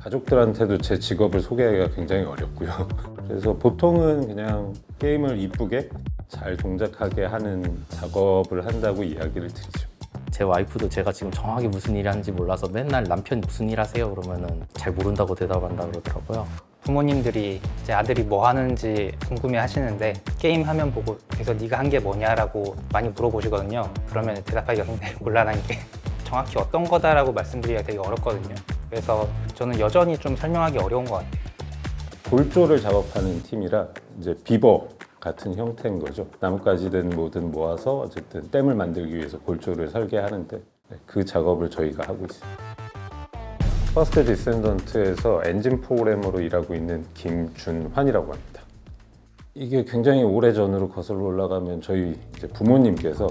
가족들한테도 제 직업을 소개하기가 굉장히 어렵고요. 그래서 보통은 그냥 게임을 이쁘게 잘 동작하게 하는 작업을 한다고 이야기를 드리죠. 제 와이프도 제가 지금 정확히 무슨 일 하는지 몰라서 맨날 남편 무슨 일 하세요? 그러면은 잘 모른다고 대답한다 그러더라고요. 부모님들이 제 아들이 뭐 하는지 궁금해 하시는데 게임 화면 보고 그래서 네가 한 게 뭐냐라고 많이 물어보시거든요. 그러면 대답하기가 굉장히 곤란한 게 정확히 어떤 거다라고 말씀드리기가 되게 어렵거든요. 그래서 저는 여전히 좀 설명하기 어려운 것 같아요. 골조를 작업하는 팀이라 이제 비버 같은 형태인 거죠. 나뭇가지든 뭐든 모아서 어쨌든 댐을 만들기 위해서 골조를 설계하는데 그 작업을 저희가 하고 있습니다. 퍼스트 디센던트에서 엔진 프로그래머로 일하고 있는 김준환이라고 합니다. 이게 굉장히 오래전으로 거슬러 올라가면 저희 이제 부모님께서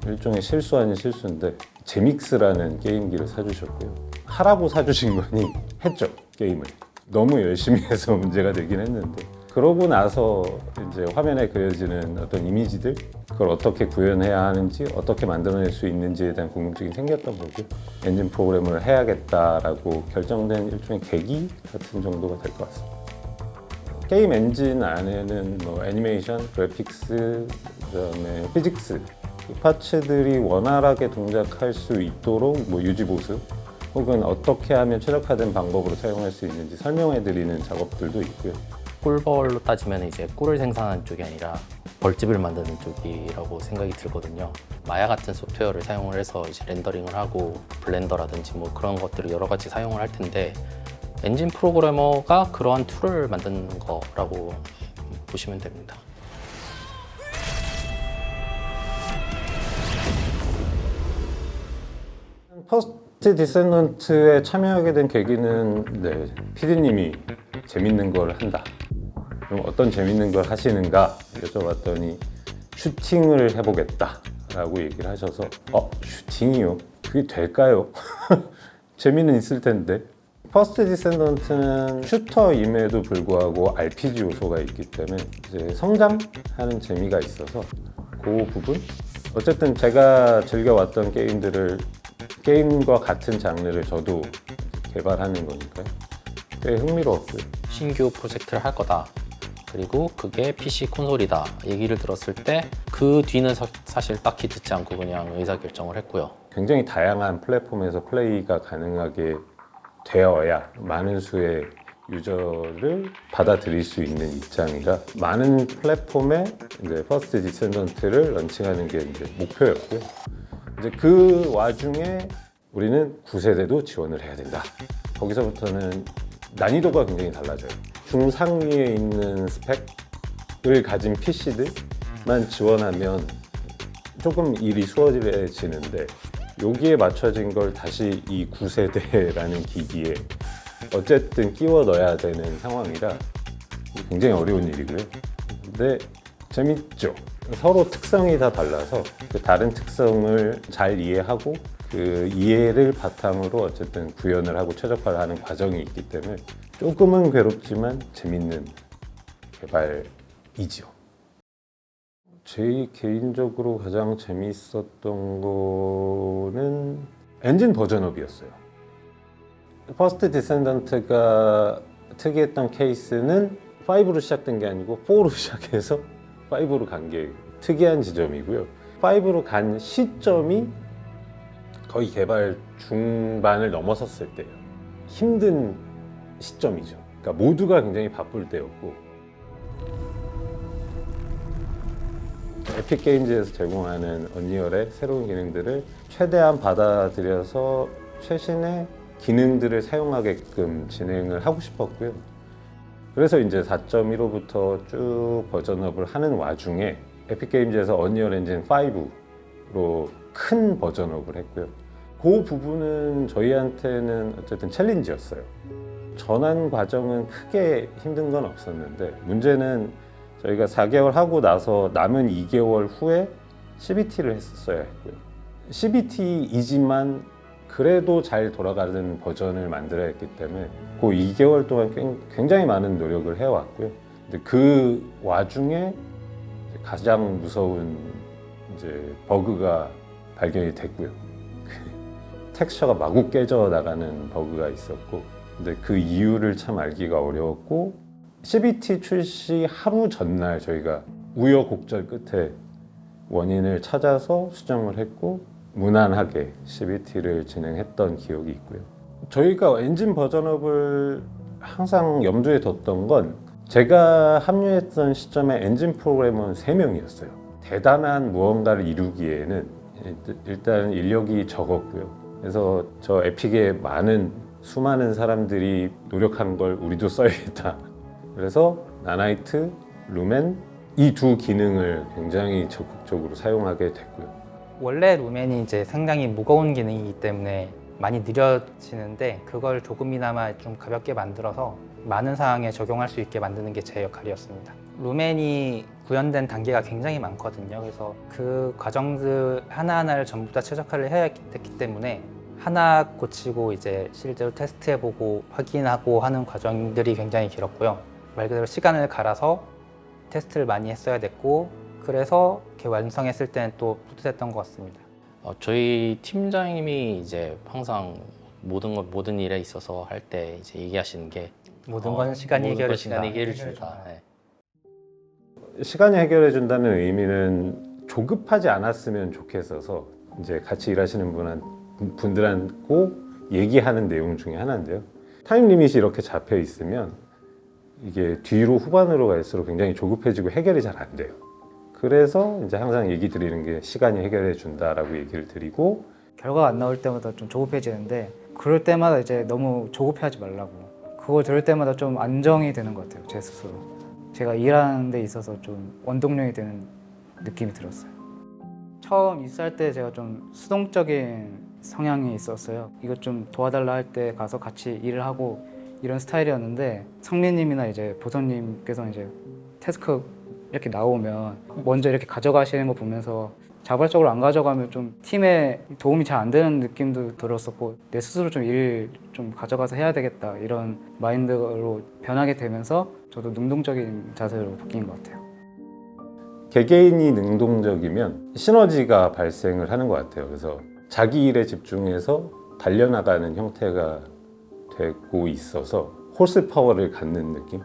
일종의 실수 아닌 실수인데 제믹스라는 게임기를 사주셨고요. 하라고 사주신 거니 했죠, 게임을. 너무 열심히 해서 문제가 되긴 했는데 그러고 나서 이제 화면에 그려지는 어떤 이미지들 그걸 어떻게 구현해야 하는지 어떻게 만들어낼 수 있는지에 대한 궁금증이 생겼던 거고 엔진 프로그램을 해야겠다라고 결정된 일종의 계기 같은 정도가 될 것 같습니다. 게임 엔진 안에는 뭐 애니메이션, 그래픽스, 그다음에 피직스 이 파츠들이 원활하게 동작할 수 있도록 뭐 유지 보수 혹은 어떻게 하면 최적화된 방법으로 사용할 수 있는지 설명해드리는 작업들도 있고요. 꿀벌로 따지면 이제 꿀을 생산하는 쪽이 아니라 벌집을 만드는 쪽이라고 생각이 들거든요. 마야 같은 소프트웨어를 사용을 해서 이제 렌더링을 하고 블렌더라든지 뭐 그런 것들을 여러 가지 사용을 할 텐데 엔진 프로그래머가 그러한 툴을 만드는 거라고 보시면 됩니다. 퍼스트 디센던트에 참여하게 된 계기는 PD님이 재밌는 걸 한다. 그럼 어떤 재밌는 걸 하시는가 여쭤봤더니 슈팅을 해보겠다 라고 얘기를 하셔서 슈팅이요? 그게 될까요? 재미는 있을 텐데. 퍼스트 디센던트는 슈터임에도 불구하고 RPG 요소가 있기 때문에 이제 성장하는 재미가 있어서 그 부분? 어쨌든 제가 즐겨왔던 게임과 같은 장르를 저도 개발하는 거니까요. 꽤 흥미로웠고요. 신규 프로젝트를 할 거다. 그리고 그게 PC 콘솔이다 얘기를 들었을 때 그 뒤는 사실 딱히 듣지 않고 그냥 의사결정을 했고요. 굉장히 다양한 플랫폼에서 플레이가 가능하게 되어야 많은 수의 유저를 받아들일 수 있는 입장이라 많은 플랫폼에 이제 퍼스트 디센던트를 런칭하는 게 이제 목표였고요. 이제 그 와중에 우리는 9세대도 지원을 해야 된다. 거기서부터는 난이도가 굉장히 달라져요. 중상위에 있는 스펙을 가진 PC들만 지원하면 조금 일이 수월해지는데 여기에 맞춰진 걸 다시 이 9세대라는 기기에 어쨌든 끼워 넣어야 되는 상황이라 굉장히 어려운 일이고요. 근데 재밌죠. 서로 특성이 다 달라서 그 다른 특성을 잘 이해하고 그 이해를 바탕으로 어쨌든 구현을 하고 최적화를 하는 과정이 있기 때문에 조금은 괴롭지만 재밌는 개발이죠. 제 개인적으로 가장 재밌었던 거는 엔진 버전업이었어요. 퍼스트 디센던트가 특이했던 케이스는 5로 시작된 게 아니고 4로 시작해서 5로 간 게 특이한 지점이고요. 5로 간 시점이 거의 개발 중반을 넘어섰을 때예요. 힘든 시점이죠. 그러니까 모두가 굉장히 바쁠 때였고 에픽 게임즈에서 제공하는 언리얼의 새로운 기능들을 최대한 받아들여서 최신의 기능들을 사용하게끔 진행을 하고 싶었고요. 그래서 이제 4.15부터 쭉 버전업을 하는 와중에 에픽 게임즈에서 언리얼 엔진 5로 큰 버전업을 했고요. 그 부분은 저희한테는 어쨌든 챌린지였어요. 전환 과정은 크게 힘든 건 없었는데 문제는 저희가 4개월 하고 나서 남은 2개월 후에 CBT를 했었어야 했고요. CBT이지만 그래도 잘 돌아가는 버전을 만들어야 했기 때문에 그 2개월 동안 굉장히 많은 노력을 해왔고요. 근데 그 와중에 가장 무서운 이제 버그가 발견이 됐고요. 텍스처가 마구 깨져 나가는 버그가 있었고 근데 그 이유를 참 알기가 어려웠고 CBT 출시 하루 전날 저희가 우여곡절 끝에 원인을 찾아서 수정을 했고 무난하게 CBT를 진행했던 기억이 있고요. 저희가 엔진 버전업을 항상 염두에 뒀던 건 제가 합류했던 시점에 엔진 프로그래머는 3명이었어요. 대단한 무언가를 이루기에는 일단 인력이 적었고요. 그래서 저 에픽에 수많은 사람들이 노력한 걸 우리도 써야겠다. 그래서 나나이트, 루멘 이 두 기능을 굉장히 적극적으로 사용하게 됐고요. 원래 루멘이 이제 상당히 무거운 기능이기 때문에 많이 느려지는데 그걸 조금이나마 좀 가볍게 만들어서 많은 상황에 적용할 수 있게 만드는 게 제 역할이었습니다. 루멘이 구현된 단계가 굉장히 많거든요. 그래서 그 과정들 하나하나를 전부 다 최적화를 해야 됐기 때문에 하나 고치고 이제 실제로 테스트해보고 확인하고 하는 과정들이 굉장히 길었고요. 말 그대로 시간을 갈아서 테스트를 많이 했어야 됐고 그래서 이렇게 완성했을 때는 또 뿌듯했던 것 같습니다. 저희 팀장님이 이제 항상 모든 일에 있어서 할 때 이제 얘기하시는 게 모든 건 시간이 모든 건 해결해준다. 시간이 해결해준다. 네. 시간이 해결해 준다는 의미는 조급하지 않았으면 좋겠어서 이제 같이 일하시는 분들하고 얘기하는 내용 중에 하나인데요. 타임 리밋이 이렇게 잡혀 있으면 이게 뒤로 후반으로 갈수록 굉장히 조급해지고 해결이 잘 안 돼요. 그래서 이제 항상 얘기 드리는 게 시간이 해결해 준다라고 얘기를 드리고 결과가 안 나올 때마다 좀 조급해지는데 그럴 때마다 이제 너무 조급해하지 말라고 그걸 들을 때마다 좀 안정이 되는 것 같아요. 제 스스로 제가 일하는 데 있어서 좀 원동력이 되는 느낌이 들었어요. 처음 입사할 때 제가 좀 수동적인 성향이 있었어요. 이것 좀 도와달라 할 때 가서 같이 일을 하고 이런 스타일이었는데 상민님이나 이제 보선님께서 이제 태스크 이렇게 나오면 먼저 이렇게 가져가시는 거 보면서 자발적으로 안 가져가면 좀 팀에 도움이 잘 안 되는 느낌도 들었었고 내 스스로 좀 일 좀 가져가서 해야 되겠다 이런 마인드로 변하게 되면서 저도 능동적인 자세로 바뀐 것 같아요. 개개인이 능동적이면 시너지가 발생을 하는 것 같아요. 그래서 자기 일에 집중해서 달려나가는 형태가 되고 있어서 홀스 파워를 갖는 느낌?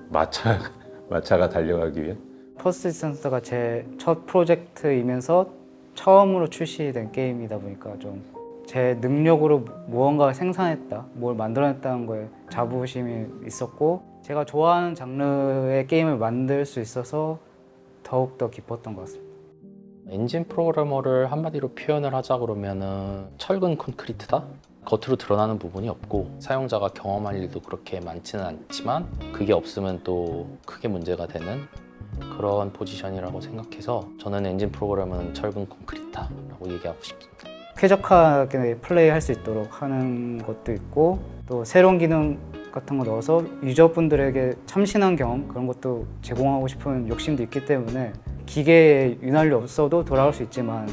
마차가 달려가기 위한 퍼스트 디스턴스가 제 첫 프로젝트이면서 처음으로 출시된 게임이다 보니까 좀 제 능력으로 무언가를 생산했다, 뭘 만들어냈다는 거에 자부심이 있었고 제가 좋아하는 장르의 게임을 만들 수 있어서 더욱더 기뻤던 것 같습니다. 엔진 프로그래머를 한마디로 표현을 하자 그러면은 철근 콘크리트다? 겉으로 드러나는 부분이 없고 사용자가 경험할 일도 그렇게 많지는 않지만 그게 없으면 또 크게 문제가 되는 그런 포지션이라고 생각해서 저는 엔진 프로그래머는 철근 콘크리트다라고 얘기하고 싶습니다. 쾌적하게 플레이할 수 있도록 하는 것도 있고 또 새로운 기능 같은 거 넣어서 유저분들에게 참신한 경험 그런 것도 제공하고 싶은 욕심도 있기 때문에 기계에 윤활유 없어도 돌아갈 수 있지만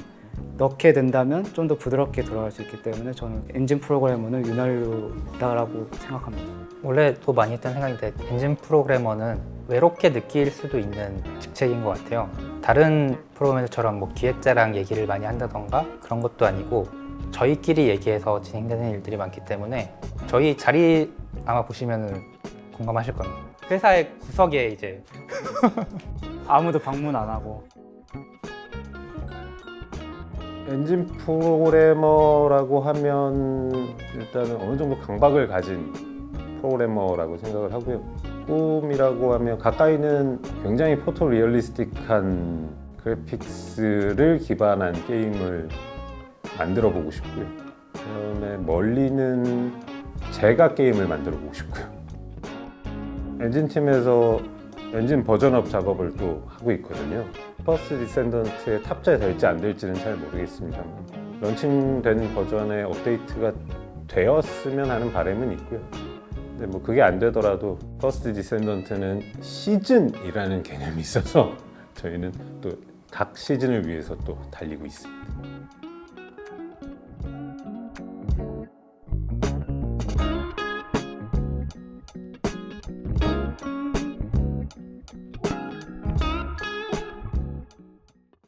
넣게 된다면 좀 더 부드럽게 돌아갈 수 있기 때문에 저는 엔진 프로그래머는 윤활유다라고 생각합니다. 원래 또 많이 했던 생각인데 엔진 프로그래머는 외롭게 느낄 수도 있는 직책인 것 같아요. 다른 프로그래머처럼 뭐 기획자랑 얘기를 많이 한다던가 그런 것도 아니고 저희끼리 얘기해서 진행되는 일들이 많기 때문에 저희 자리 아마 보시면은 공감하실 겁니다. 회사의 구석에 이제 아무도 방문 안 하고 엔진 프로그래머라고 하면 일단은 어느 정도 강박을 가진 프로그래머라고 생각을 하고요. 꿈이라고 하면 가까이는 굉장히 포토 리얼리스틱한 그래픽스를 기반한 게임을 만들어 보고 싶고요. 그다음에 멀리는 제가 게임을 만들어 보고 싶고요. 엔진팀에서 엔진 버전업 작업을 또 하고 있거든요. 퍼스트 디센던트에 탑재될지 안 될지는 잘 모르겠습니다만 런칭된 버전의 업데이트가 되었으면 하는 바람은 있고요. 근데 뭐 그게 안 되더라도 퍼스트 디센던트는 시즌이라는 개념이 있어서 저희는 또 각 시즌을 위해서 또 달리고 있습니다.